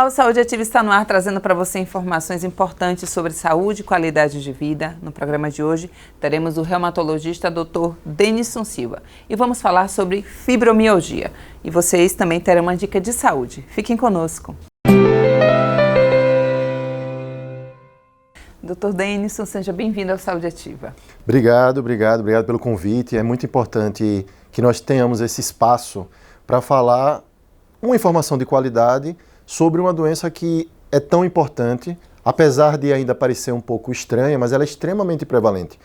Olá, o Saúde Ativa está no ar, trazendo para você informações importantes sobre saúde e qualidade de vida. No programa de hoje, teremos o reumatologista Dr. Denison Silva e vamos falar sobre fibromialgia. E vocês também terão uma dica de saúde. Fiquem conosco. Dr. Denison, seja bem-vindo ao Saúde Ativa. Obrigado pelo convite. É muito importante que nós tenhamos esse espaço para falar uma informação de qualidade sobre uma doença que é tão importante, apesar de ainda parecer um pouco estranha, mas ela é extremamente prevalente.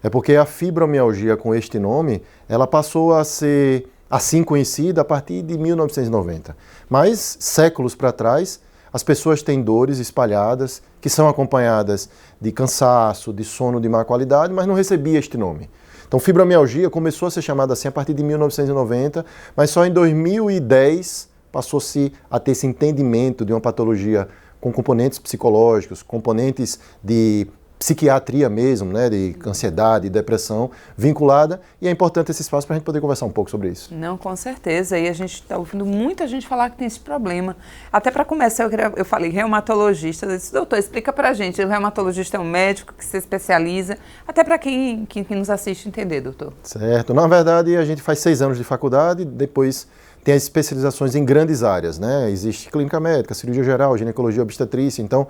É porque a fibromialgia com este nome, ela passou a ser assim conhecida a partir de 1990. Mas séculos para trás, as pessoas têm dores espalhadas, que são acompanhadas de cansaço, de sono de má qualidade, mas não recebia este nome. Então, fibromialgia começou a ser chamada assim a partir de 1990, mas só em 2010 passou-se a ter esse entendimento de uma patologia com componentes psicológicos, componentes de psiquiatria mesmo, né, de ansiedade, depressão vinculada, e é importante esse espaço para a gente poder conversar um pouco sobre isso. Não, com certeza, e a gente está ouvindo muita gente falar que tem esse problema. Até para começar, eu falei reumatologista, eu disse, doutor, explica para a gente, o reumatologista é um médico que se especializa, até para quem nos assiste entender, doutor. Certo, na verdade a gente faz 6 anos de faculdade, depois tem as especializações em grandes áreas, né? Existe clínica médica, cirurgia geral, ginecologia, obstetrícia. Então,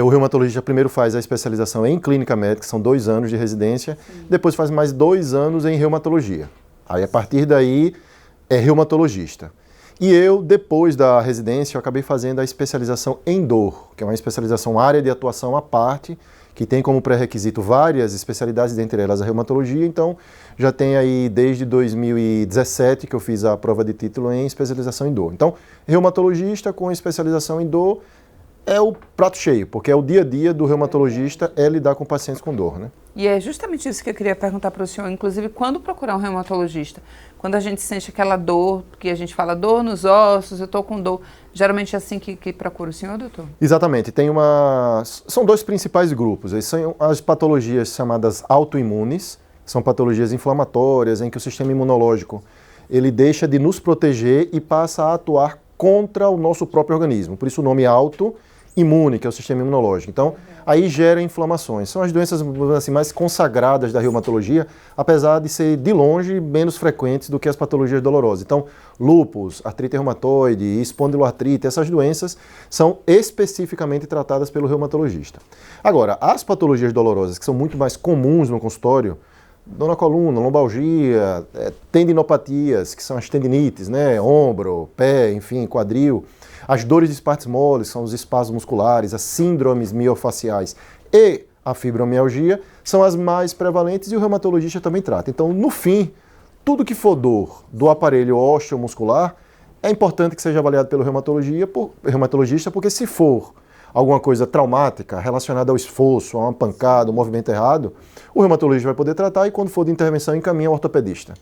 o reumatologista primeiro faz a especialização em clínica médica, são 2 anos de residência, depois faz mais 2 anos em reumatologia. Aí, a partir daí, é reumatologista. E eu, depois da residência, eu acabei fazendo a especialização em dor, que é uma especialização área de atuação à parte, que tem como pré-requisito várias especialidades, dentre elas a reumatologia. Então, já tem aí desde 2017 que eu fiz a prova de título em especialização em dor. Então, reumatologista com especialização em dor é o prato cheio, porque é o dia a dia do reumatologista é lidar com pacientes com dor, né? E é justamente isso que eu queria perguntar para o senhor, inclusive, quando procurar um reumatologista? Quando a gente sente aquela dor, que a gente fala dor nos ossos, eu estou com dor, geralmente é assim que procura o senhor, doutor? Exatamente, são 2 principais grupos, são as patologias chamadas autoimunes, são patologias inflamatórias em que o sistema imunológico ele deixa de nos proteger e passa a atuar contra o nosso próprio organismo, por isso o nome autoimune, que é o sistema imunológico. Então, aí gera inflamações. São as doenças assim, mais consagradas da reumatologia, apesar de ser, de longe, menos frequentes do que as patologias dolorosas. Então, lúpus, artrite reumatoide, espondiloartrite, essas doenças são especificamente tratadas pelo reumatologista. Agora, as patologias dolorosas, que são muito mais comuns no consultório, dor na coluna, lombalgia, tendinopatias, que são as tendinites, né, ombro, pé, enfim, quadril, as dores de partes moles, que são os espasmos musculares, as síndromes miofaciais e a fibromialgia são as mais prevalentes e o reumatologista também trata. Então, no fim, tudo que for dor do aparelho osteomuscular é importante que seja avaliado pelo reumatologista, porque se for alguma coisa traumática relacionada ao esforço, a uma pancada, um movimento errado, o reumatologista vai poder tratar e quando for de intervenção encaminha ao ortopedista.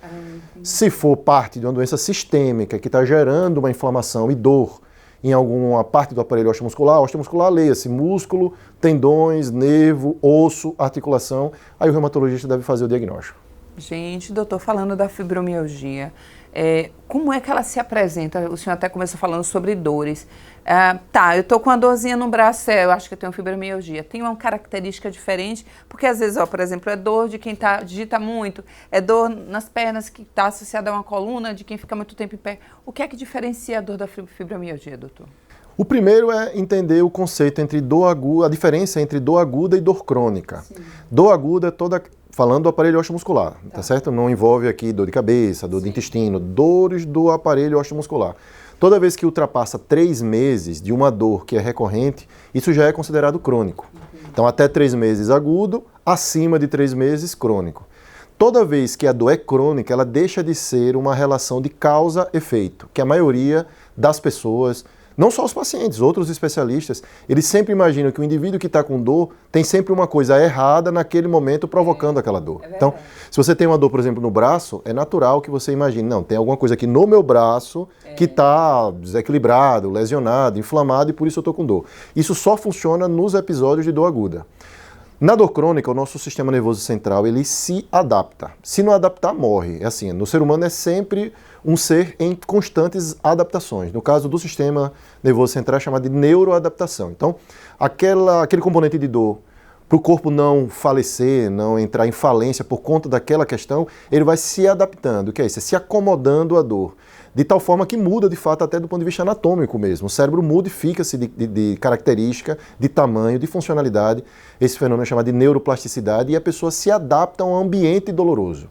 Se for parte de uma doença sistêmica que está gerando uma inflamação e dor em alguma parte do aparelho osteomuscular, leia-se músculo, tendões, nervo, osso, articulação, aí o reumatologista deve fazer o diagnóstico. Gente, doutor, falando da fibromialgia, como é que ela se apresenta? O senhor até começou falando sobre dores. Eu estou com uma dorzinha no braço, eu acho que eu tenho fibromialgia. Tem uma característica diferente, porque às vezes, por exemplo, é dor de quem digita muito, é dor nas pernas que está associada a uma coluna, de quem fica muito tempo em pé. O que é que diferencia a dor da fibromialgia, doutor? O primeiro é entender o conceito entre dor aguda, a diferença entre dor aguda e dor crônica. Sim. Dor aguda é falando do aparelho osteomuscular, tá certo? Não envolve aqui dor de cabeça, dor de intestino, dores do aparelho osteomuscular. Toda vez que ultrapassa 3 meses de uma dor que é recorrente, isso já é considerado crônico. Então, até 3 meses agudo, acima de 3 meses crônico. Toda vez que a dor é crônica, ela deixa de ser uma relação de causa-efeito, que a maioria das pessoas, não só os pacientes, outros especialistas, eles sempre imaginam que o indivíduo que está com dor tem sempre uma coisa errada naquele momento provocando aquela dor. Então, se você tem uma dor, por exemplo, no braço, é natural que você imagine, não, tem alguma coisa aqui no meu braço que está desequilibrado, lesionado, inflamado e por isso eu estou com dor. Isso só funciona nos episódios de dor aguda. Na dor crônica, o nosso sistema nervoso central, ele se adapta. Se não adaptar, morre. É assim, no ser humano é sempre um ser em constantes adaptações. No caso do sistema nervoso central é chamado de neuroadaptação. Então, aquele componente de dor, para o corpo não falecer, não entrar em falência por conta daquela questão, ele vai se adaptando. O que é isso? É se acomodando à dor. De tal forma que muda, de fato, até do ponto de vista anatômico mesmo. O cérebro modifica-se de característica, de tamanho, de funcionalidade. Esse fenômeno é chamado de neuroplasticidade e a pessoa se adapta a um ambiente doloroso.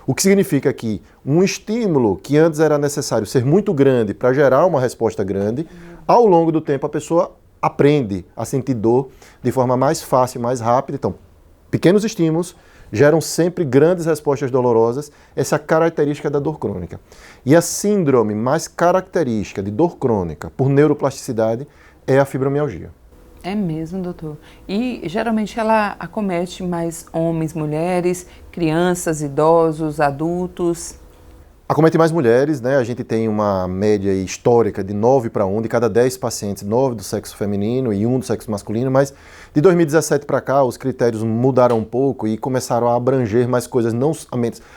O que significa que um estímulo que antes era necessário ser muito grande para gerar uma resposta grande, ao longo do tempo a pessoa aprende a sentir dor de forma mais fácil, mais rápida. Então, pequenos estímulos geram sempre grandes respostas dolorosas. Essa é a característica da dor crônica. E a síndrome mais característica de dor crônica por neuroplasticidade é a fibromialgia. É mesmo, doutor. E geralmente ela acomete mais homens, mulheres, crianças, idosos, adultos? Acomete mais mulheres, né? A gente tem uma média histórica de 9 para 1, de cada 10 pacientes, 9 do sexo feminino e 1 do sexo masculino, mas de 2017 para cá os critérios mudaram um pouco e começaram a abranger mais coisas, não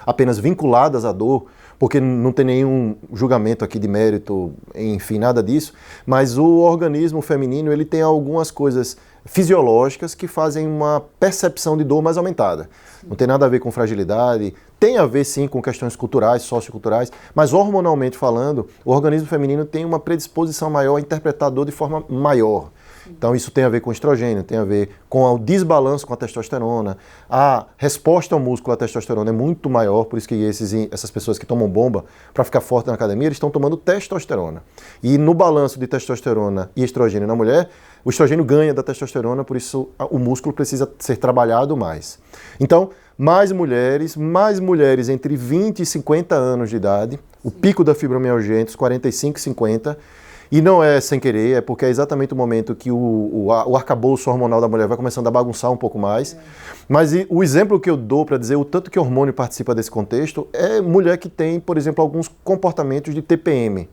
apenas vinculadas à dor, porque não tem nenhum julgamento aqui de mérito, enfim, nada disso, mas o organismo feminino ele tem algumas coisas fisiológicas que fazem uma percepção de dor mais aumentada. Não tem nada a ver com fragilidade, tem a ver sim com questões culturais, socioculturais, mas hormonalmente falando, o organismo feminino tem uma predisposição maior a interpretar a dor de forma maior. Então isso tem a ver com estrogênio, tem a ver com o desbalanço com a testosterona. A resposta ao músculo à testosterona é muito maior, por isso que essas pessoas que tomam bomba para ficar forte na academia, eles estão tomando testosterona. E no balanço de testosterona e estrogênio na mulher, o estrogênio ganha da testosterona, por isso o músculo precisa ser trabalhado mais. Então, mais mulheres entre 20 e 50 anos de idade, o pico da fibromialgia é entre os 45 e 50, e não é sem querer, é porque é exatamente o momento que o arcabouço hormonal da mulher vai começando a bagunçar um pouco mais. Mas o exemplo que eu dou para dizer o tanto que o hormônio participa desse contexto é mulher que tem, por exemplo, alguns comportamentos de TPM.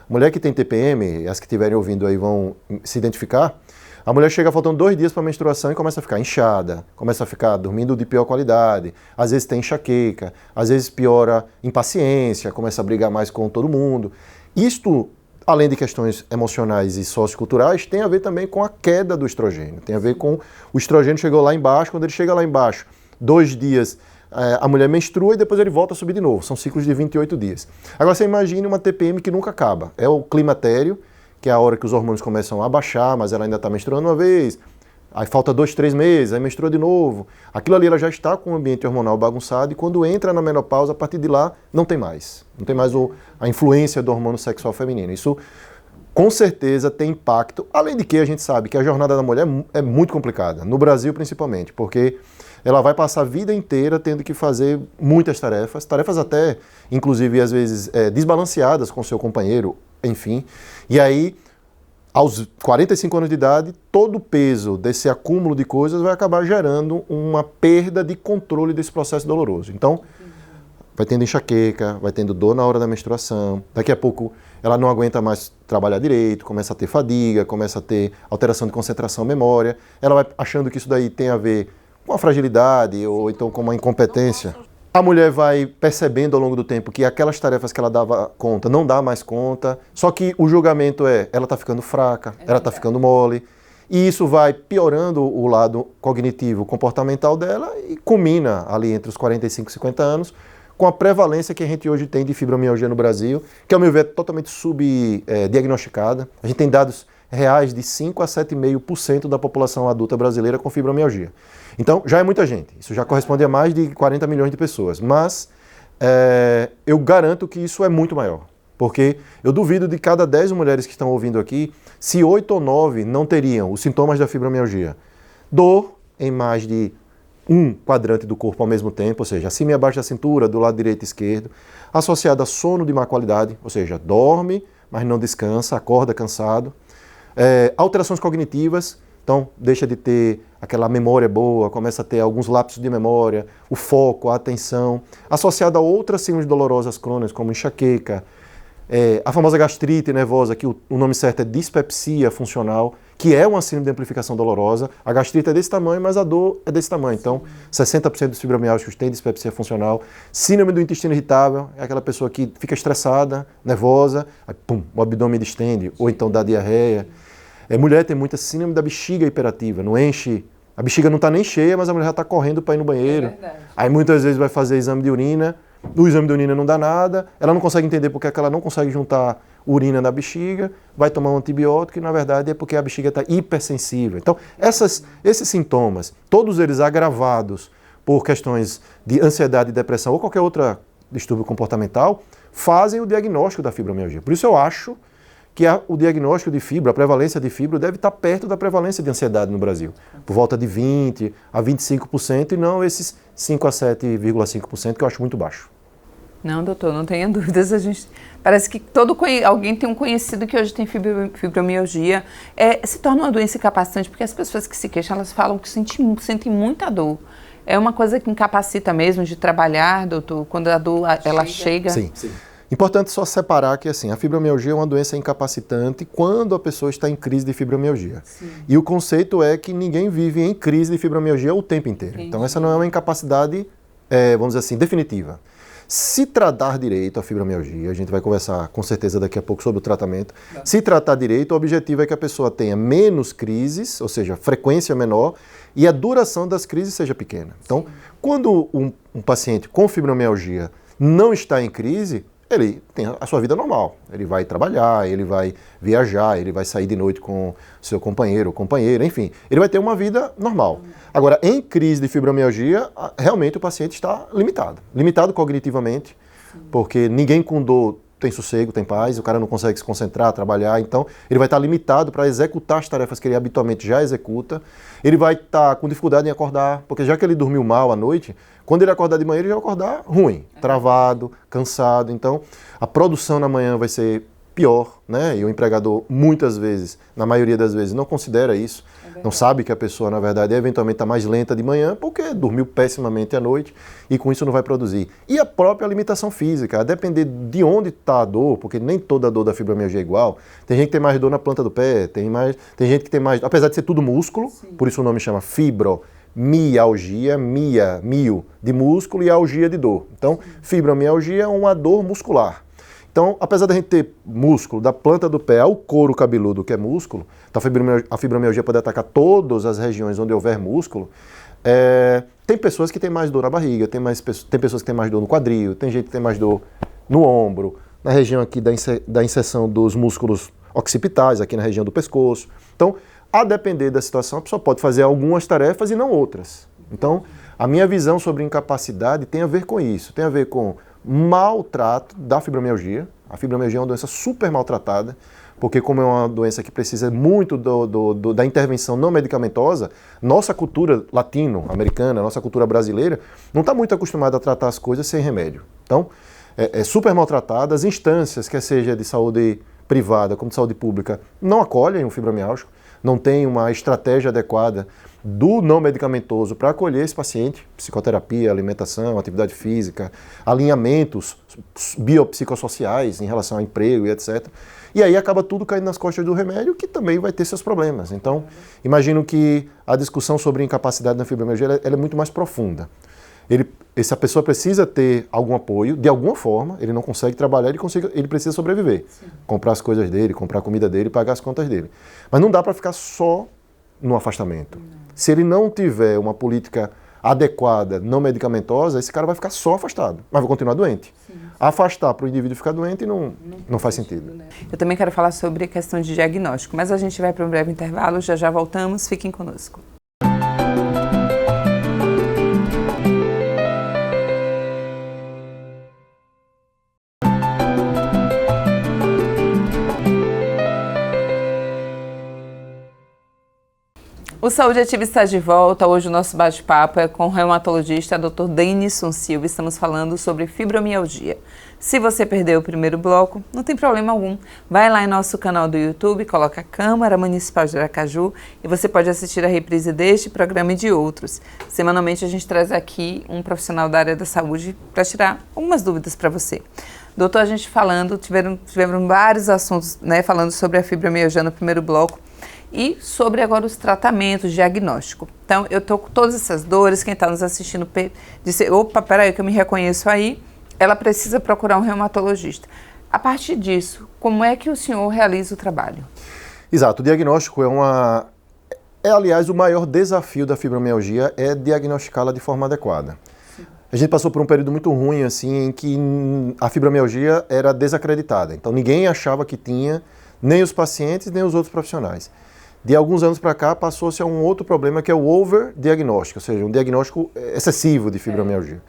Mulher que tem TPM, as que estiverem ouvindo aí vão se identificar, a mulher chega faltando 2 dias para a menstruação e começa a ficar inchada, começa a ficar dormindo de pior qualidade, às vezes tem enxaqueca, às vezes piora impaciência, começa a brigar mais com todo mundo. Isto, além de questões emocionais e socioculturais, tem a ver também com a queda do estrogênio. Tem a ver com o estrogênio chegou lá embaixo, quando ele chega lá embaixo, 2 dias a mulher menstrua e depois ele volta a subir de novo. São ciclos de 28 dias. Agora você imagine uma TPM que nunca acaba. É o climatério, que é a hora que os hormônios começam a baixar, mas ela ainda está menstruando uma vez. Aí falta 2, 3 meses, aí menstrua de novo. Aquilo ali ela já está com o ambiente hormonal bagunçado e quando entra na menopausa, a partir de lá, não tem mais. Não tem mais a influência do hormônio sexual feminino. Isso com certeza tem impacto, além de que a gente sabe que a jornada da mulher é muito complicada, no Brasil principalmente, porque ela vai passar a vida inteira tendo que fazer muitas tarefas até, inclusive, às vezes, desbalanceadas com seu companheiro, enfim. E aí, aos 45 anos de idade, todo o peso desse acúmulo de coisas vai acabar gerando uma perda de controle desse processo doloroso. Então, vai tendo enxaqueca, vai tendo dor na hora da menstruação, daqui a pouco ela não aguenta mais trabalhar direito, começa a ter fadiga, começa a ter alteração de concentração, memória, ela vai achando que isso daí tem a ver com a fragilidade ou então com uma incompetência. A mulher vai percebendo ao longo do tempo que aquelas tarefas que ela dava conta não dá mais conta, só que o julgamento ela está ficando fraca, ela está ficando mole, e isso vai piorando o lado cognitivo, comportamental dela e culmina ali entre os 45 e 50 anos com a prevalência que a gente hoje tem de fibromialgia no Brasil, que ao meu ver é totalmente subdiagnosticada. A gente tem dados reais de 5 a 7,5% da população adulta brasileira com fibromialgia. Então, já é muita gente. Isso já corresponde a mais de 40 milhões de pessoas. Mas eu garanto que isso é muito maior. Porque eu duvido de cada 10 mulheres que estão ouvindo aqui, se 8 ou 9 não teriam os sintomas da fibromialgia. Dor em mais de um quadrante do corpo ao mesmo tempo, ou seja, acima e abaixo da cintura, do lado direito e esquerdo, associada a sono de má qualidade, ou seja, dorme, mas não descansa, acorda cansado. Alterações cognitivas, então deixa de ter aquela memória boa, começa a ter alguns lapsos de memória, o foco, a atenção, associada a outras síndromes dolorosas crônicas, como enxaqueca, a famosa gastrite nervosa, que o nome certo é dispepsia funcional, que é uma síndrome de amplificação dolorosa. A gastrite é desse tamanho, mas a dor é desse tamanho. Então, 60% dos fibromialgicos têm dispepsia funcional. Síndrome do intestino irritável é aquela pessoa que fica estressada, nervosa, aí, pum, o abdômen distende, ou então dá diarreia. Mulher tem muita síndrome da bexiga hiperativa, não enche, a bexiga não está nem cheia, mas a mulher já está correndo para ir no banheiro. Aí muitas vezes vai fazer exame de urina, no exame de urina não dá nada, ela não consegue entender porque é que ela não consegue juntar urina na bexiga, vai tomar um antibiótico e na verdade é porque a bexiga está hipersensível. Então, esses sintomas, todos eles agravados por questões de ansiedade, depressão ou qualquer outro distúrbio comportamental, fazem o diagnóstico da fibromialgia. Por isso eu acho que o diagnóstico de fibro, a prevalência de fibro deve estar perto da prevalência de ansiedade no Brasil, por volta de 20% a 25% e não esses 5% a 7,5% que eu acho muito baixo. Não, doutor, não tenha dúvidas. Parece que alguém tem um conhecido que hoje tem fibromialgia. Se torna uma doença incapacitante, porque as pessoas que se queixam, elas falam que sentem muita dor. É uma coisa que incapacita mesmo de trabalhar, doutor, quando a dor ela chega. Sim. Importante só separar que assim, a fibromialgia é uma doença incapacitante quando a pessoa está em crise de fibromialgia. Sim. E o conceito é que ninguém vive em crise de fibromialgia o tempo inteiro. Entendi. Então essa não é uma incapacidade, vamos dizer assim, definitiva. Se tratar direito a fibromialgia, a gente vai conversar com certeza daqui a pouco sobre o tratamento. Se tratar direito, o objetivo é que a pessoa tenha menos crises, ou seja, frequência menor, e a duração das crises seja pequena. Então, quando um paciente com fibromialgia não está em crise, ele tem a sua vida normal. Ele vai trabalhar, ele vai viajar, ele vai sair de noite com seu companheiro ou companheira, enfim. Ele vai ter uma vida normal. Agora, em crise de fibromialgia, realmente o paciente está limitado. Limitado cognitivamente, porque ninguém com dor tem sossego, tem paz, o cara não consegue se concentrar, trabalhar, então ele vai estar limitado para executar as tarefas que ele habitualmente já executa. Ele vai estar com dificuldade em acordar, porque já que ele dormiu mal à noite, quando ele acordar de manhã, ele vai acordar ruim, travado, cansado. Então, a produção na manhã vai ser pior, né? E o empregador, muitas vezes, na maioria das vezes, não considera isso. Não sabe que a pessoa, na verdade, eventualmente está mais lenta de manhã porque dormiu pessimamente à noite e com isso não vai produzir. E a própria limitação física, a depender de onde está a dor, porque nem toda dor da fibromialgia é igual. Tem gente que tem mais dor na planta do pé, tem gente que tem mais... Apesar de ser tudo músculo, por isso o nome chama fibromialgia, mio de músculo e algia de dor. Então, fibromialgia é uma dor muscular. Então, apesar da gente ter músculo da planta do pé ao couro cabeludo, que é músculo, então a fibromialgia pode atacar todas as regiões onde houver músculo, tem pessoas que têm mais dor na barriga, tem pessoas que têm mais dor no quadril, tem gente que tem mais dor no ombro, na região aqui da inserção dos músculos occipitais, aqui na região do pescoço. Então, a depender da situação, a pessoa pode fazer algumas tarefas e não outras. Então, a minha visão sobre incapacidade tem a ver com isso, tem a ver com maltrato da fibromialgia. A fibromialgia é uma doença super maltratada, porque como é uma doença que precisa muito da intervenção não medicamentosa, nossa cultura latino-americana, nossa cultura brasileira, não está muito acostumada a tratar as coisas sem remédio. Então, é super maltratada. As instâncias, quer seja de saúde privada como de saúde pública, não acolhem o fibromialgico, não tem uma estratégia adequada do não medicamentoso para acolher esse paciente, psicoterapia, alimentação, atividade física, alinhamentos biopsicossociais em relação ao emprego e etc. E aí acaba tudo caindo nas costas do remédio, que também vai ter seus problemas. Então, imagino que a discussão sobre incapacidade na fibromialgia ela é muito mais profunda. Essa pessoa precisa ter algum apoio, de alguma forma, ele não consegue trabalhar, ele precisa sobreviver. Sim. Comprar as coisas dele, comprar a comida dele, pagar as contas dele. Mas não dá para ficar só no afastamento. Não. Se ele não tiver uma política adequada, não medicamentosa, esse cara vai ficar só afastado, mas vai continuar doente. Sim. Afastar para o indivíduo ficar doente não faz sentido. Né? Eu também quero falar sobre a questão de diagnóstico, mas a gente vai para um breve intervalo, já voltamos, fiquem conosco. O Saúde Ativa está de volta. Hoje o nosso bate-papo é com o reumatologista Dr. Denison Silva. Estamos falando sobre fibromialgia. Se você perdeu o primeiro bloco, não tem problema algum. Vai lá em nosso canal do YouTube, coloca Câmara Municipal de Aracaju e você pode assistir a reprise deste programa e de outros. Semanalmente a gente traz aqui um profissional da área da saúde para tirar algumas dúvidas para você. Doutor, a gente tivemos vários assuntos, né, falando sobre a fibromialgia no primeiro bloco. e sobre agora os tratamentos, diagnóstico. Então, eu estou com todas essas dores, quem está nos assistindo disse, opa, peraí que eu me reconheço aí, ela precisa procurar um reumatologista. A partir disso, como é que o senhor realiza o trabalho? Exato, o diagnóstico aliás, o maior desafio da fibromialgia é diagnosticá-la de forma adequada. Sim. A gente passou por um período muito ruim, assim, em que a fibromialgia era desacreditada. Então, ninguém achava que tinha, nem os pacientes, nem os outros profissionais. De alguns anos para cá, passou-se a um outro problema, que é o over-diagnóstico, ou seja, um diagnóstico excessivo de fibromialgia.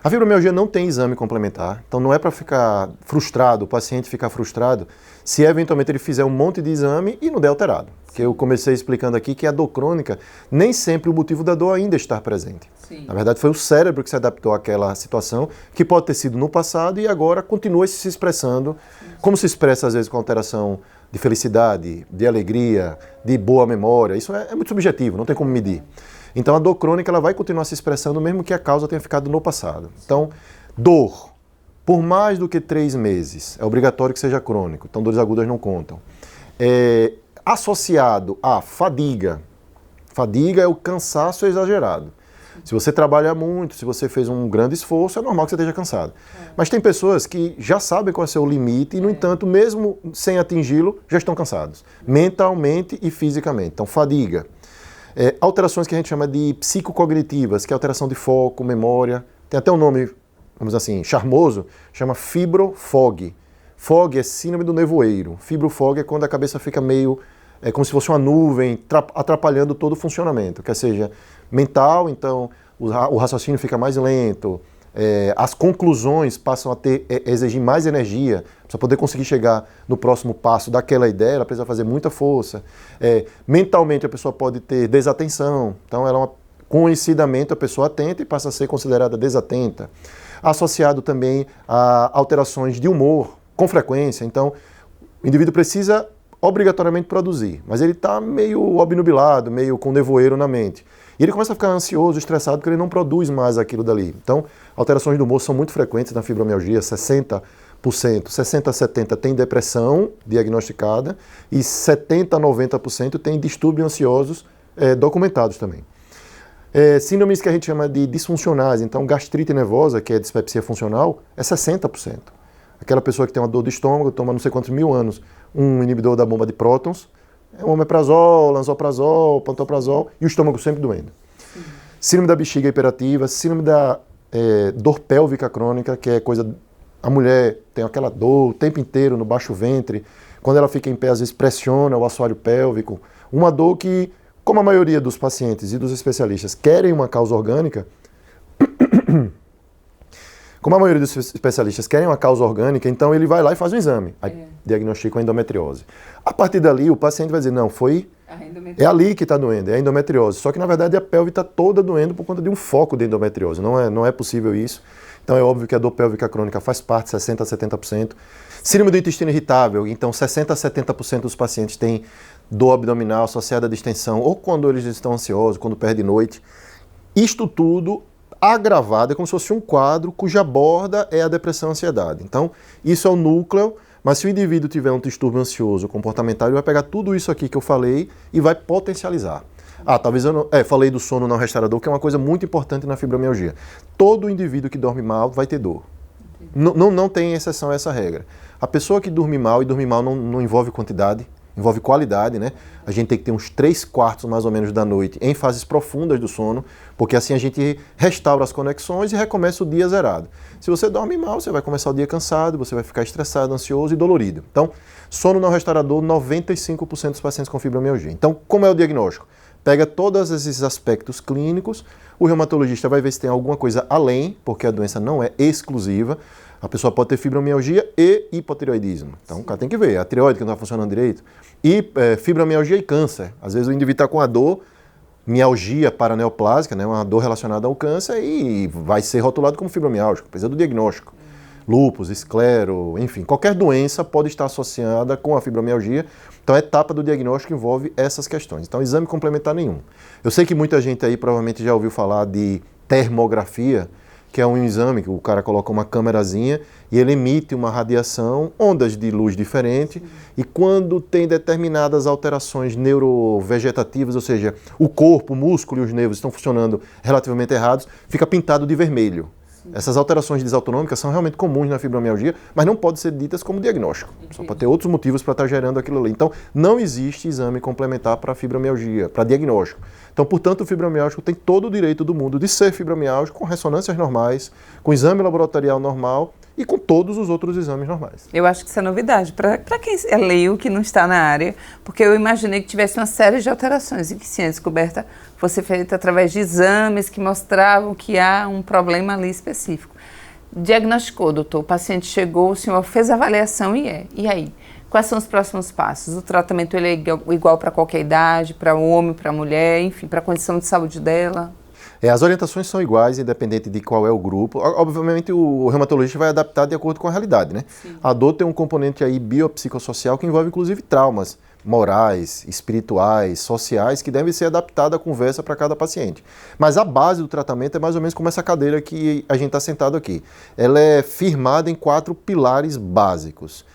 A fibromialgia não tem exame complementar, então não é para ficar frustrado, o paciente ficar frustrado, se eventualmente ele fizer um monte de exame e não der alterado. Porque eu comecei explicando aqui que a dor crônica, nem sempre o motivo da dor ainda está presente. Sim. Na verdade, foi o cérebro que se adaptou àquela situação, que pode ter sido no passado e agora continua se expressando, como se expressa às vezes com alteração de felicidade, de alegria, de boa memória. Isso é muito subjetivo, não tem como medir. Então a dor crônica ela vai continuar se expressando mesmo que a causa tenha ficado no passado. Então, dor, por mais do que 3 meses, é obrigatório que seja crônico, então dores agudas não contam. Associado à fadiga. Fadiga é o cansaço exagerado. Se você trabalha muito, se você fez um grande esforço, é normal que você esteja cansado. Mas tem pessoas que já sabem qual é o seu limite e, no entanto, mesmo sem atingi-lo, já estão cansados. Mentalmente e fisicamente. Então, fadiga. Alterações que a gente chama de psicocognitivas, que é alteração de foco, memória. Tem até um nome, vamos dizer assim, charmoso, chama fibrofog. Fog é síndrome do nevoeiro. Fibrofog é quando a cabeça fica meio, como se fosse uma nuvem, atrapalhando todo o funcionamento. Quer seja, mental, então o raciocínio fica mais lento, as conclusões passam a exigir mais energia, para poder conseguir chegar no próximo passo daquela ideia, ela precisa fazer muita força. Mentalmente a pessoa pode ter desatenção, então ela conhecidamente a pessoa atenta e passa a ser considerada desatenta. Associado também a alterações de humor, com frequência, então o indivíduo precisa obrigatoriamente produzir, mas ele está meio obnubilado, meio com nevoeiro na mente. E ele começa a ficar ansioso, estressado, porque ele não produz mais aquilo dali. Então, alterações do humor são muito frequentes na fibromialgia, 60% a 70% tem depressão diagnosticada e 70% a 90% tem distúrbios ansiosos documentados também. Síndromes que a gente chama de disfuncionais, então gastrite nervosa, que é dispepsia funcional, é 60%. Aquela pessoa que tem uma dor de estômago, toma não sei quantos mil anos um inibidor da bomba de prótons, omeprazol, lansoprazol, pantoprazol, e o estômago sempre doendo. Sim. Síndrome da bexiga hiperativa, síndrome da dor pélvica crônica, que é coisa... A mulher tem aquela dor o tempo inteiro no baixo ventre, quando ela fica em pé, às vezes pressiona o assoalho pélvico. Uma dor que, como a maioria dos pacientes e dos especialistas querem uma causa orgânica, então ele vai lá e faz um exame, aí diagnostica a endometriose. A partir dali, o paciente vai dizer, não, é ali que está doendo, é a endometriose. Só que, na verdade, a pelve está toda doendo por conta de um foco de endometriose. Não é possível isso. Então, é óbvio que a dor pélvica crônica faz parte, 60% a 70%. Síndrome do intestino irritável, então 60% a 70% dos pacientes têm dor abdominal associada à distensão, ou quando eles estão ansiosos, quando perdem noite. Isto tudo agravado, é como se fosse um quadro cuja borda é a depressão e a ansiedade. Então, isso é o núcleo, mas se o indivíduo tiver um distúrbio ansioso comportamental, ele vai pegar tudo isso aqui que eu falei e vai potencializar. Talvez eu não... falei do sono não restaurador, que é uma coisa muito importante na fibromialgia. Todo indivíduo que dorme mal vai ter dor. Não tem exceção a essa regra. A pessoa que dorme mal, e dormir mal não envolve quantidade, envolve qualidade, né? A gente tem que ter uns 3/4 mais ou menos da noite em fases profundas do sono, porque assim a gente restaura as conexões e recomeça o dia zerado. Se você dorme mal, você vai começar o dia cansado, você vai ficar estressado, ansioso e dolorido. Então, sono não restaurador, 95% dos pacientes com fibromialgia. Então, como é o diagnóstico? Pega todos esses aspectos clínicos, o reumatologista vai ver se tem alguma coisa além, porque a doença não é exclusiva. A pessoa pode ter fibromialgia e hipotireoidismo. Então, o cara tem que ver, a tireoide que não está funcionando direito. E fibromialgia e câncer. Às vezes o indivíduo está com a dor, mialgia paraneoplásica, né, uma dor relacionada ao câncer, e vai ser rotulado como fibromialgia, precisa do diagnóstico. Lúpus, esclero, enfim, qualquer doença pode estar associada com a fibromialgia. Então, a etapa do diagnóstico envolve essas questões. Então, exame complementar nenhum. Eu sei que muita gente aí provavelmente já ouviu falar de termografia, que é um exame que o cara coloca uma câmerazinha e ele emite uma radiação, ondas de luz diferentes, e quando tem determinadas alterações neurovegetativas, ou seja, o corpo, o músculo e os nervos estão funcionando relativamente errados, fica pintado de vermelho. Essas alterações desautonômicas são realmente comuns na fibromialgia, mas não podem ser ditas como diagnóstico. Só pode ter outros motivos para estar gerando aquilo ali. Então, não existe exame complementar para fibromialgia, para diagnóstico. Então, portanto, o fibromialgico tem todo o direito do mundo de ser fibromialgico, com ressonâncias normais, com exame laboratorial normal e com todos os outros exames normais. Eu acho que isso é novidade para quem é leigo, que não está na área, porque eu imaginei que tivesse uma série de alterações e que sim, a descoberta fosse feita através de exames que mostravam que há um problema ali específico. Diagnosticou, doutor, o paciente chegou, o senhor fez a avaliação e aí? Quais são os próximos passos? O tratamento ele é igual para qualquer idade, para o homem, para a mulher, enfim, para a condição de saúde dela? As orientações são iguais, independente de qual é o grupo. Obviamente, o reumatologista vai adaptar de acordo com a realidade, né? Sim. A dor tem um componente aí biopsicossocial que envolve, inclusive, traumas morais, espirituais, sociais, que devem ser adaptados à conversa para cada paciente. Mas a base do tratamento é mais ou menos como essa cadeira que a gente está sentado aqui. Ela é firmada em 4 pilares básicos.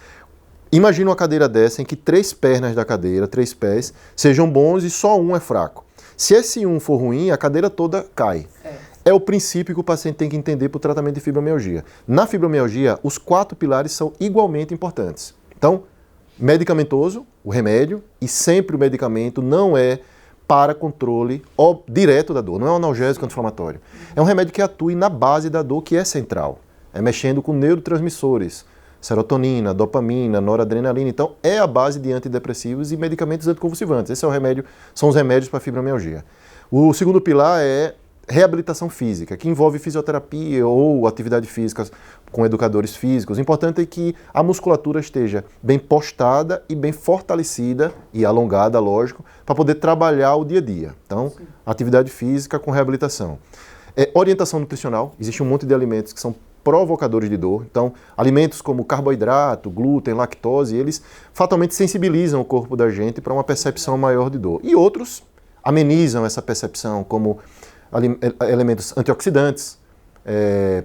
Imagina uma cadeira dessa em que 3 pernas da cadeira, 3 pés, sejam bons e só um é fraco. Se esse um for ruim, a cadeira toda cai. É o princípio que o paciente tem que entender para o tratamento de fibromialgia. Na fibromialgia, os 4 pilares são igualmente importantes. Então, medicamentoso, o remédio, e sempre o medicamento não é para controle direto da dor, não é um analgésico anti-inflamatório. É um remédio que atue na base da dor, que é central. É mexendo com neurotransmissores, serotonina, dopamina, noradrenalina. Então, é a base de antidepressivos e medicamentos anticonvulsivantes. Esse é o remédio, são os remédios para a fibromialgia. O segundo pilar é reabilitação física, que envolve fisioterapia ou atividade física com educadores físicos. O importante é que a musculatura esteja bem postada e bem fortalecida e alongada, lógico, para poder trabalhar o dia a dia. Então, atividade física com reabilitação. Orientação nutricional. Existe um monte de alimentos que são provocadores de dor. Então, alimentos como carboidrato, glúten, lactose, eles fatalmente sensibilizam o corpo da gente para uma percepção maior de dor. E outros amenizam essa percepção, como elementos antioxidantes,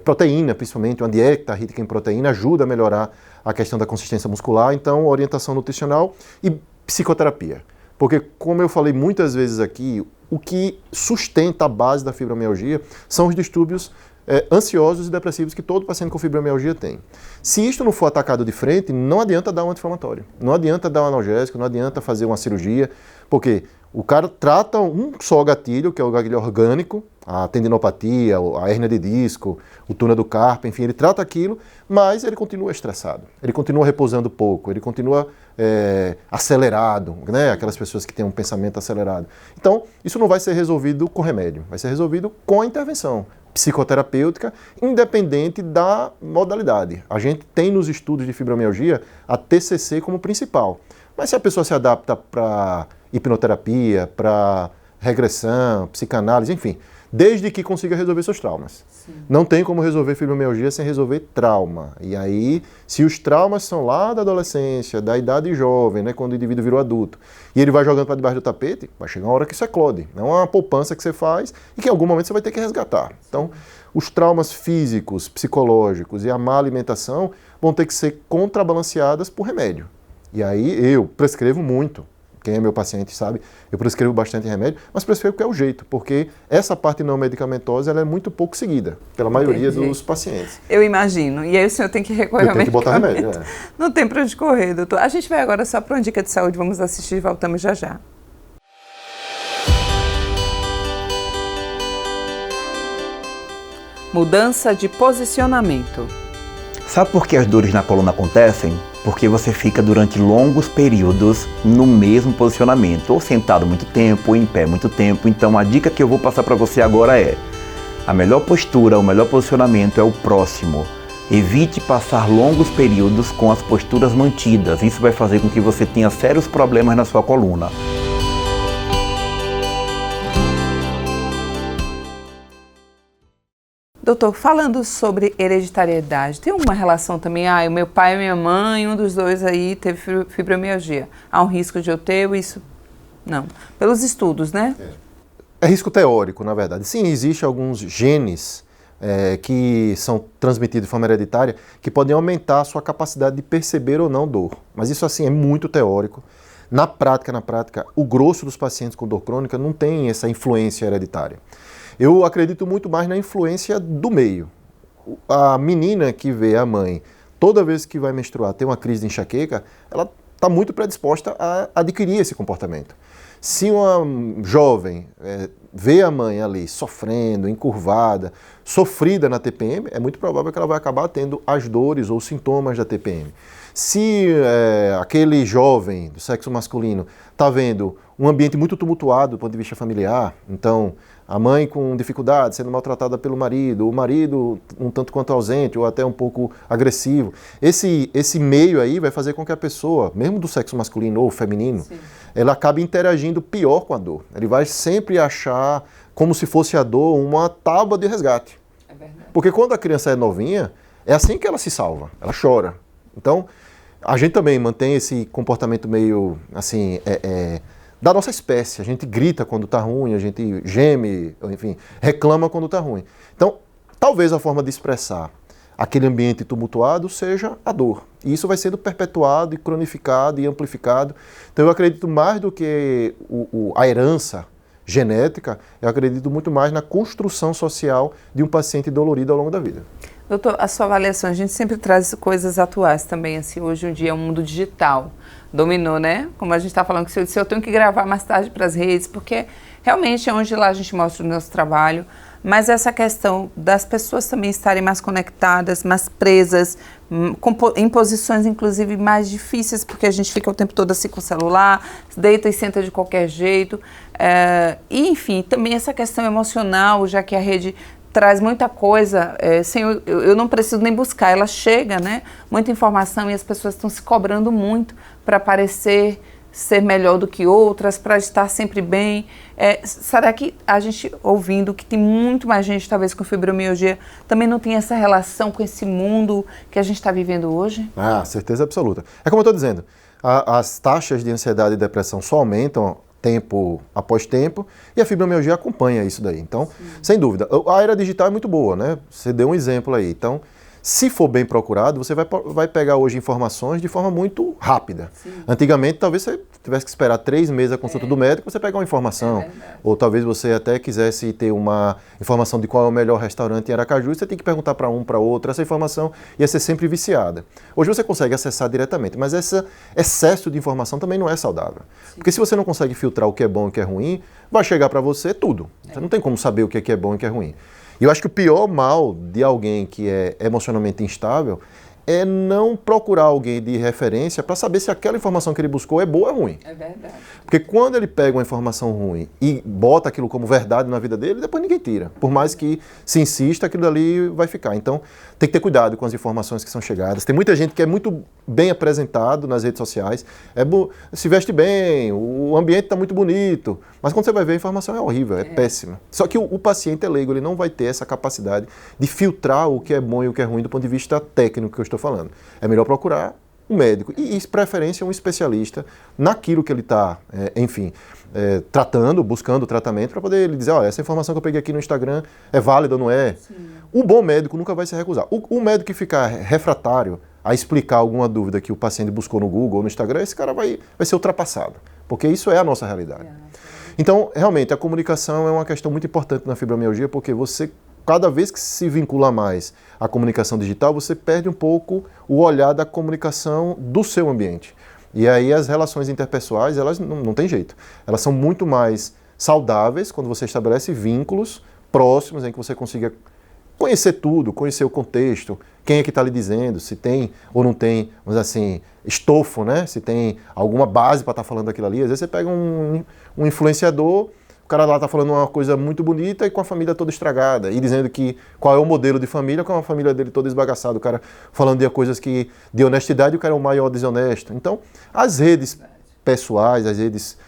proteína, principalmente, uma dieta rica em proteína ajuda a melhorar a questão da consistência muscular. Então, orientação nutricional e psicoterapia. Porque, como eu falei muitas vezes aqui, o que sustenta a base da fibromialgia são os distúrbios ansiosos e depressivos que todo paciente com fibromialgia tem. Se isto não for atacado de frente, não adianta dar um anti-inflamatório, não adianta dar um analgésico, não adianta fazer uma cirurgia, porque o cara trata um só gatilho, que é o gatilho orgânico, a tendinopatia, a hérnia de disco, o túnel do carpo, enfim, ele trata aquilo, mas ele continua estressado, ele continua repousando pouco, ele continua acelerado, né? Aquelas pessoas que têm um pensamento acelerado. Então, isso não vai ser resolvido com remédio, vai ser resolvido com a intervenção psicoterapêutica, independente da modalidade. A gente tem nos estudos de fibromialgia a TCC como principal, mas se a pessoa se adapta para hipnoterapia, para regressão, psicanálise, enfim, desde que consiga resolver seus traumas. Sim. Não tem como resolver fibromialgia sem resolver trauma. E aí, se os traumas são lá da adolescência, da idade jovem, né, quando o indivíduo virou adulto, e ele vai jogando para debaixo do tapete, vai chegar uma hora que isso eclode. É uma poupança que você faz e que em algum momento você vai ter que resgatar. Então, os traumas físicos, psicológicos e a má alimentação vão ter que ser contrabalanceadas por remédio. E aí eu prescrevo muito. Quem é meu paciente sabe, eu prescrevo bastante remédio, mas prescrevo porque é o jeito, porque essa parte não medicamentosa ela é muito pouco seguida pela maioria dos pacientes. Eu imagino. E aí o senhor tem que recorrer ao medicamento. Tem que botar remédio, Não tem para onde correr, doutor. A gente vai agora só para uma dica de saúde, vamos assistir e voltamos já já. Mudança de posicionamento. Sabe por que as dores na coluna acontecem? Porque você fica durante longos períodos no mesmo posicionamento, ou sentado muito tempo, ou em pé muito tempo. Então a dica que eu vou passar para você agora é: a melhor postura, o melhor posicionamento é o próximo. Evite passar longos períodos com as posturas mantidas. Isso vai fazer com que você tenha sérios problemas na sua coluna. Doutor, falando sobre hereditariedade, tem uma relação também? O meu pai e minha mãe, um dos dois aí teve fibromialgia. Há um risco de eu ter isso? Não. Pelos estudos, né? É risco teórico, na verdade. Sim, existem alguns genes que são transmitidos de forma hereditária, que podem aumentar a sua capacidade de perceber ou não dor. Mas isso assim é muito teórico. Na prática, o grosso dos pacientes com dor crônica não tem essa influência hereditária. Eu acredito muito mais na influência do meio. A menina que vê a mãe toda vez que vai menstruar ter uma crise de enxaqueca, ela está muito predisposta a adquirir esse comportamento. Se uma jovem vê a mãe ali sofrendo, encurvada, sofrida na TPM, é muito provável que ela vai acabar tendo as dores ou sintomas da TPM. Se aquele jovem do sexo masculino está vendo um ambiente muito tumultuado do ponto de vista familiar, então a mãe com dificuldade, sendo maltratada pelo marido, o marido um tanto quanto ausente ou até um pouco agressivo, esse meio aí vai fazer com que a pessoa, mesmo do sexo masculino ou feminino, sim, ela acabe interagindo pior com a dor. Ele vai sempre achar como se fosse a dor uma tábua de resgate. É verdade. Porque quando a criança é novinha, é assim que ela se salva, ela chora. Então, a gente também mantém esse comportamento meio, assim, da nossa espécie. A gente grita quando está ruim, a gente geme, enfim, reclama quando está ruim. Então, talvez a forma de expressar aquele ambiente tumultuado seja a dor. E isso vai sendo perpetuado e cronificado e amplificado. Então, eu acredito mais do que a herança genética, eu acredito muito mais na construção social de um paciente dolorido ao longo da vida. Doutor, a sua avaliação, a gente sempre traz coisas atuais também, assim, hoje em dia é um mundo digital, dominou, né? Como a gente está falando, que se eu tenho que gravar mais tarde para as redes, porque realmente é onde lá a gente mostra o nosso trabalho, mas essa questão das pessoas também estarem mais conectadas, mais presas, em posições inclusive mais difíceis, porque a gente fica o tempo todo assim com o celular, deita e senta de qualquer jeito, e enfim, também essa questão emocional, já que a rede traz muita coisa, eu não preciso nem buscar, ela chega, né? Muita informação e as pessoas estão se cobrando muito para parecer ser melhor do que outras, para estar sempre bem. Será que a gente, ouvindo que tem muito mais gente, talvez com fibromialgia, também não tem essa relação com esse mundo que a gente está vivendo hoje? Ah, certeza absoluta. É como eu estou dizendo, as taxas de ansiedade e depressão só aumentam tempo após tempo, e a fibromialgia acompanha isso daí. Então, sim, sem dúvida, a era digital é muito boa, né? Você deu um exemplo aí. Então, se for bem procurado, você vai pegar hoje informações de forma muito rápida. Sim. Antigamente, talvez você tivesse que esperar 3 meses a consulta do médico para você pegar uma informação. Ou talvez você até quisesse ter uma informação de qual é o melhor restaurante em Aracaju, e você tem que perguntar para um, para outro. Essa informação ia ser sempre viciada. Hoje você consegue acessar diretamente, mas esse excesso de informação também não é saudável. Sim. Porque se você não consegue filtrar o que é bom e o que é ruim, vai chegar para você tudo. Você não tem como saber o que é bom e o que é ruim. E eu acho que o pior mal de alguém que é emocionalmente instável é não procurar alguém de referência para saber se aquela informação que ele buscou é boa ou ruim. É verdade. Porque quando ele pega uma informação ruim e bota aquilo como verdade na vida dele, depois ninguém tira. Por mais que se insista, aquilo dali vai ficar. Então, tem que ter cuidado com as informações que são chegadas. Tem muita gente que é muito bem apresentado nas redes sociais, se veste bem, o ambiente está muito bonito, mas quando você vai ver, a informação é horrível, é péssima. Só que o paciente é leigo, ele não vai ter essa capacidade de filtrar o que é bom e o que é ruim do ponto de vista técnico que eu estou falando. É melhor procurar um médico e, de preferência, um especialista naquilo que ele está, tratando, buscando tratamento, para poder ele dizer, essa informação que eu peguei aqui no Instagram é válida ou não é? Sim. O bom médico nunca vai se recusar. O médico que ficar refratário a explicar alguma dúvida que o paciente buscou no Google ou no Instagram, esse cara vai ser ultrapassado, porque isso é a nossa realidade. Então, realmente, a comunicação é uma questão muito importante na fibromialgia, porque você, cada vez que se vincula mais à comunicação digital, você perde um pouco o olhar da comunicação do seu ambiente. E aí as relações interpessoais, elas não tem jeito. Elas são muito mais saudáveis quando você estabelece vínculos próximos em que você consiga conhecer tudo, conhecer o contexto, quem é que está lhe dizendo, se tem ou não tem, vamos dizer assim, estofo, né? Se tem alguma base para estar falando aquilo ali. Às vezes você pega um influenciador, o cara lá está falando uma coisa muito bonita e com a família toda estragada, e dizendo que qual é o modelo de família, com a família dele toda esbagaçada, o cara falando de coisas de honestidade, o cara é o maior desonesto. Então, as redes pessoais, as redes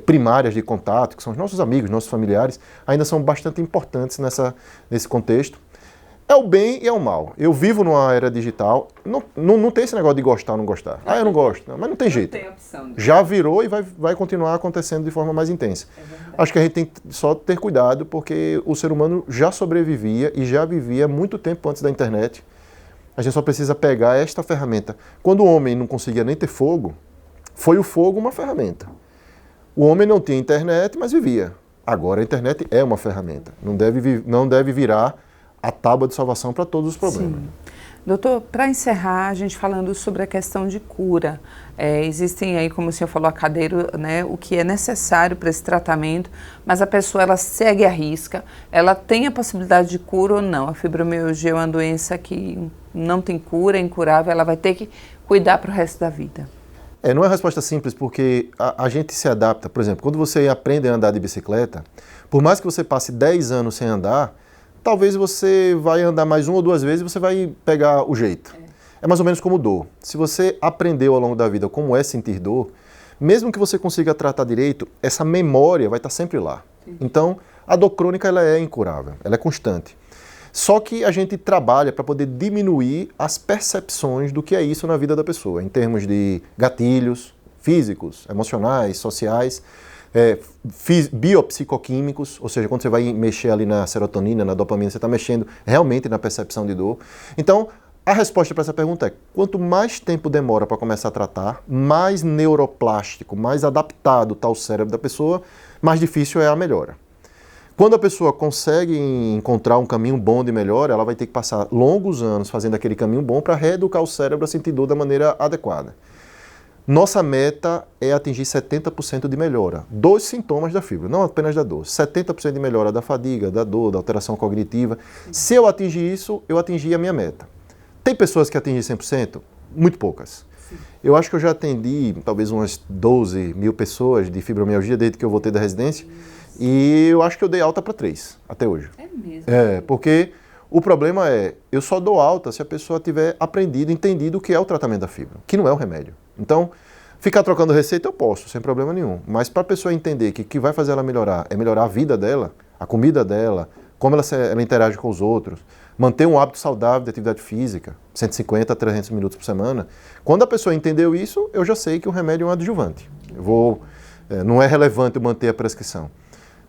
primárias de contato, que são os nossos amigos, nossos familiares, ainda são bastante importantes nesse contexto. É o bem e é o mal. Eu vivo numa era digital, não tem esse negócio de gostar ou não gostar. Ah, eu não gosto. Não, mas não tem jeito. Tem opção. Já virou e vai continuar acontecendo de forma mais intensa. Acho que a gente tem só ter cuidado, porque o ser humano já sobrevivia e já vivia muito tempo antes da internet. A gente só precisa pegar esta ferramenta. Quando o homem não conseguia nem ter fogo, foi o fogo uma ferramenta. O homem não tinha internet, mas vivia. Agora a internet é uma ferramenta. Não deve virar a tábua de salvação para todos os problemas. Sim. Doutor, para encerrar, a gente falando sobre a questão de cura, existem aí, como o senhor falou, a cadeira, né, o que é necessário para esse tratamento, mas a pessoa, ela segue à risca, ela tem a possibilidade de cura ou não? A fibromialgia é uma doença que não tem cura, é incurável, ela vai ter que cuidar para o resto da vida. Não é uma resposta simples, porque a gente se adapta. Por exemplo, quando você aprende a andar de bicicleta, por mais que você passe 10 anos sem andar, talvez você vai andar mais 1 ou 2 vezes e você vai pegar o jeito. É mais ou menos como dor. Se você aprendeu ao longo da vida como é sentir dor, mesmo que você consiga tratar direito, essa memória vai estar sempre lá. Então, a dor crônica ela é incurável, ela é constante. Só que a gente trabalha para poder diminuir as percepções do que é isso na vida da pessoa, em termos de gatilhos físicos, emocionais, sociais, biopsicoquímicos, ou seja, quando você vai mexer ali na serotonina, na dopamina, você está mexendo realmente na percepção de dor. Então, a resposta para essa pergunta é: quanto mais tempo demora para começar a tratar, mais neuroplástico, mais adaptado está o cérebro da pessoa, mais difícil é a melhora. Quando a pessoa consegue encontrar um caminho bom de melhora, ela vai ter que passar longos anos fazendo aquele caminho bom para reeducar o cérebro a sentir dor da maneira adequada. Nossa meta é atingir 70% de melhora dos sintomas da fibra, não apenas da dor. 70% de melhora da fadiga, da dor, da alteração cognitiva. Se eu atingir isso, eu atingi a minha meta. Tem pessoas que atingem 100%? Muito poucas. Eu acho que eu já atendi talvez umas 12 mil pessoas de fibromialgia desde que eu voltei da residência. E eu acho que eu dei alta para 3 até hoje. É mesmo? Porque o problema é, eu só dou alta se a pessoa tiver aprendido, entendido o que é o tratamento da fibra, que não é o remédio. Então, ficar trocando receita eu posso, sem problema nenhum. Mas para a pessoa entender que o que vai fazer ela melhorar é melhorar a vida dela, a comida dela, como ela interage com os outros, manter um hábito saudável de atividade física, 150 a 300 minutos por semana. Quando a pessoa entendeu isso, eu já sei que o remédio é um adjuvante. Não é relevante eu manter a prescrição.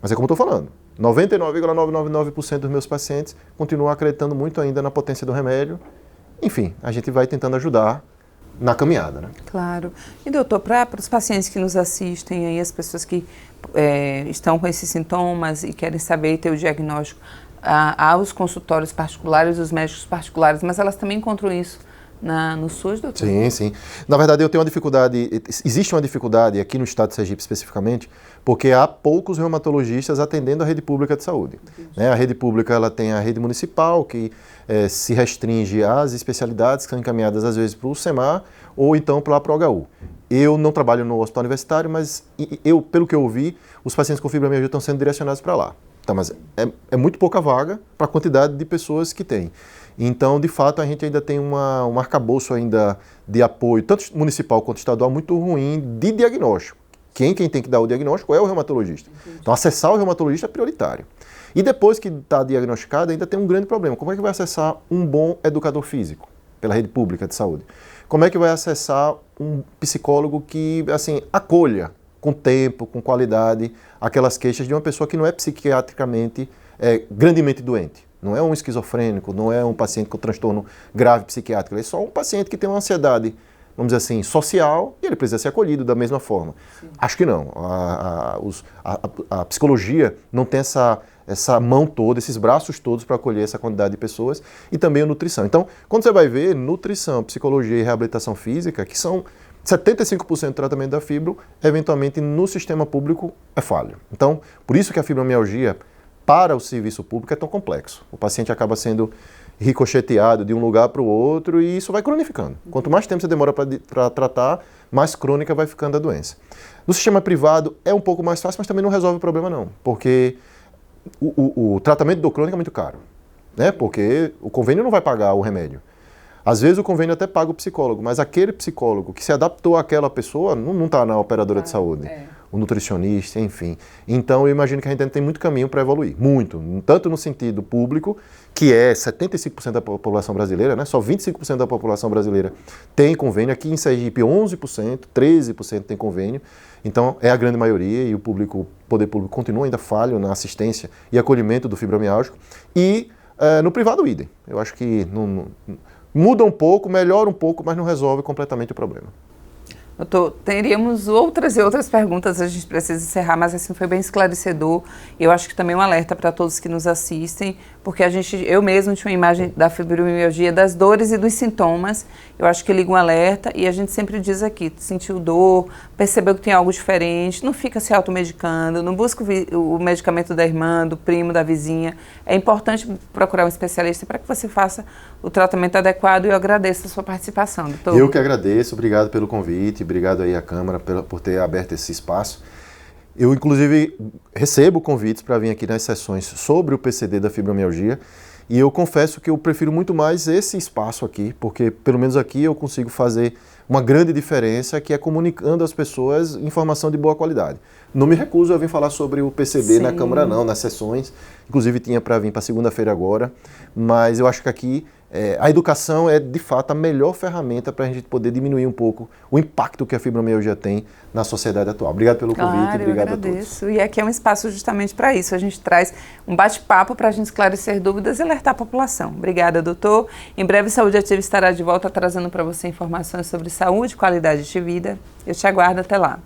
Mas é como eu estou falando, 99,999% dos meus pacientes continuam acreditando muito ainda na potência do remédio. Enfim, a gente vai tentando ajudar na caminhada, né? Claro. E doutor, para os pacientes que nos assistem, aí, as pessoas que estão com esses sintomas e querem saber e ter o diagnóstico, há os consultórios particulares, os médicos particulares, mas elas também encontram isso no SUS, doutor? Sim, sim. Na verdade, eu tenho uma dificuldade, existe uma dificuldade aqui no estado de Sergipe especificamente, porque há poucos reumatologistas atendendo a rede pública de saúde. A rede pública ela tem a rede municipal, que se restringe às especialidades que são encaminhadas às vezes para o SEMAR ou então para o HU. Eu não trabalho no hospital universitário, mas pelo que eu ouvi, os pacientes com fibromialgia estão sendo direcionados para lá. Tá, mas é muito pouca vaga para a quantidade de pessoas que tem. Então, de fato, a gente ainda tem um arcabouço ainda de apoio, tanto municipal quanto estadual, muito ruim de diagnóstico. Quem tem que dar o diagnóstico é o reumatologista. Então, acessar o reumatologista é prioritário. E depois que está diagnosticado, ainda tem um grande problema. Como é que vai acessar um bom educador físico pela rede pública de saúde? Como é que vai acessar um psicólogo que, assim, acolha com tempo, com qualidade, aquelas queixas de uma pessoa que não é psiquiatricamente grandemente doente? Não é um esquizofrênico, não é um paciente com transtorno grave psiquiátrico, ele é só um paciente que tem uma ansiedade, vamos dizer assim, social, e ele precisa ser acolhido da mesma forma. Sim. Acho que não. A psicologia não tem essa mão toda, esses braços todos para acolher essa quantidade de pessoas, e também a nutrição. Então, quando você vai ver nutrição, psicologia e reabilitação física, que são 75% do tratamento da fibro, eventualmente no sistema público é falho. Então, por isso que a fibromialgia para o serviço público é tão complexo. O paciente acaba sendo ricocheteado de um lugar para o outro e isso vai cronificando. Quanto mais tempo você demora para tratar, mais crônica vai ficando a doença. No sistema privado é um pouco mais fácil, mas também não resolve o problema não, porque o tratamento do crônico é muito caro, né? Porque o convênio não vai pagar o remédio. Às vezes o convênio até paga o psicólogo, mas aquele psicólogo que se adaptou àquela pessoa não está na operadora de saúde. o nutricionista, enfim. Então, eu imagino que a gente ainda tem muito caminho para evoluir, muito, tanto no sentido público, que é 75% da população brasileira, né? Só 25% da população brasileira tem convênio, aqui em Sergipe 11%, 13% tem convênio, então é a grande maioria e o poder público continua ainda falho na assistência e acolhimento do fibromialgico, e no privado idem. Eu acho que muda um pouco, melhora um pouco, mas não resolve completamente o problema. Doutor, teríamos outras e outras perguntas, a gente precisa encerrar, mas assim foi bem esclarecedor. Eu acho que também um alerta para todos que nos assistem, porque eu mesmo tinha uma imagem da fibromialgia, das dores e dos sintomas. Eu acho que liga um alerta e a gente sempre diz aqui, sentiu dor, percebeu que tem algo diferente, não fica se automedicando, não busca o medicamento da irmã, do primo, da vizinha. É importante procurar um especialista para que você faça o tratamento adequado, e eu agradeço a sua participação, doutor. Eu que agradeço, obrigado pelo convite, obrigado aí à Câmara por ter aberto esse espaço. Eu, inclusive, recebo convites para vir aqui nas sessões sobre o PCD da fibromialgia, e eu confesso que eu prefiro muito mais esse espaço aqui, porque pelo menos aqui eu consigo fazer uma grande diferença, que é comunicando às pessoas informação de boa qualidade. Não me recuso a vir falar sobre o PCD na Câmara não, nas sessões, inclusive tinha para vir para segunda-feira agora, mas eu acho que aqui a educação é de fato a melhor ferramenta para a gente poder diminuir um pouco o impacto que a fibromialgia tem na sociedade atual. Obrigado pelo convite, obrigado a todos. E aqui é um espaço justamente para isso, a gente traz um bate-papo para a gente esclarecer dúvidas e alertar a população. Obrigada, doutor. Em breve, Saúde Ativa estará de volta trazendo para você informações sobre saúde e qualidade de vida. Eu te aguardo até lá.